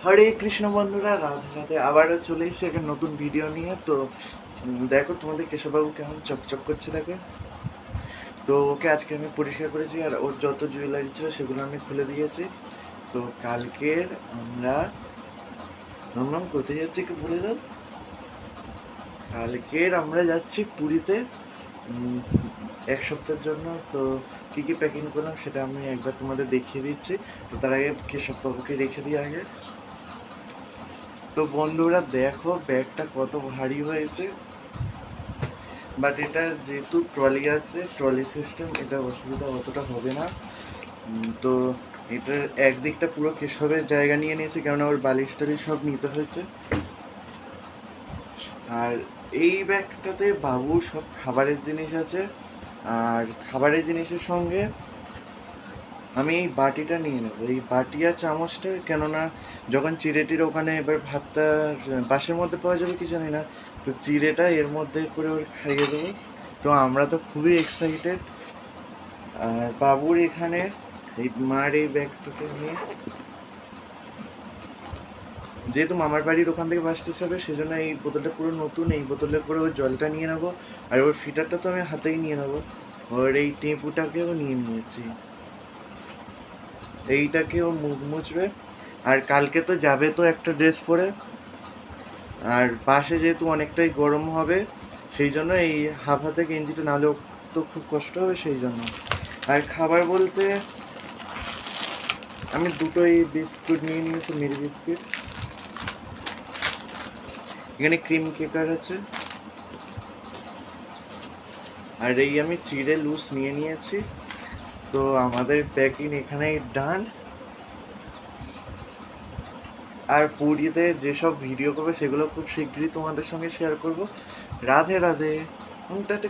হরে কৃষ্ণ বন্ধুরা, রাধে রাধে। আবারও চলে এসেছি একটা নতুন ভিডিও নিয়ে। তো দেখো তোমাদের কেশববাবু কেমন চকচক করছে, দেখো। তো ওকে আজকে আমি পরিষ্কার করেছি, আর ওর যত জুয়েলারি ছিল সেগুলো আমি খুলে দিয়েছি। তো কালকের আমরা ভাবলাম কোথায় যাচ্ছি একটু বলে দাও। কালকের আমরা যাচ্ছি পুরীতে উম, এক সপ্তাহের জন্য। তো কী কী প্যাকিং করলাম সেটা আমি একবার তোমাদের দেখিয়ে দিচ্ছি। তো তার আগে কেশববাবুকে রেখে দিই আগে। তো বন্ধুরা দেখো ব্যাগটা কত ভারী হয়েছে। বাট এটা যেহেতু ট্রলি আছে, ট্রলি সিস্টেম, এটা অসুবিধা অতটা হবে না। তো এটার একদিকটা পুরো কেশবের জায়গা নিয়ে নিয়েছে, কেননা ওর বালিশ টালিশ সব নিতে হয়েছে। আর এই ব্যাগটাতে বাবুর সব খাবারের জিনিস আছে। আর খাবারের জিনিসের সঙ্গে আমি এই বাটিটা নিয়ে নেবো, এই বাটি আর চামচটা, কেননা যখন চিড়েটির ওখানে এবার ভাতটা বাসের মধ্যে পাওয়া যাবে কি জানি না। তো চিড়েটা এর মধ্যে করে ওর খাইয়ে দেবো। তো আমরা তো খুবই এক্সাইটেড। আর বাবুর এখানে এই মার এই ব্যাগটাকে নিয়ে, যেহেতু মামার বাড়ির ওখান থেকে বাসটা যাবে সেজন্য এই বোতলটা পুরো নতুন, এই বোতলে করে ওর জলটা নিয়ে নেবো। আর ওর ফিটারটা তো আমি হাতেই নিয়ে নেবো। ওর এই টেপুটাকেও নিয়ে নিয়েছি, এইটাকেও মুখ মুছবে। আর কালকে তো যাবে তো একটা ড্রেস পরে, আর বাসে যেহেতু অনেকটাই গরম হবে সেই জন্য এই হাফ হাতে গেঞ্জিটা, নাহলেও তো খুব কষ্ট হবে সেই জন্য। আর খাবার বলতে আমি দুটোই বিস্কুট নিয়ে নিয়েছি, মেরি বিস্কুট। এখানে ক্রিম কেকার আছে। আর এই আমি চিড়ে লুজ নিয়ে নিয়েছি। তো আমাদের প্যাকিং এখানেই ডান। আর পুরীতে যেসব ভিডিও করবে সেগুলো খুব শীঘ্রই তোমাদের সঙ্গে শেয়ার করব। রাধে রাধে। টাটা।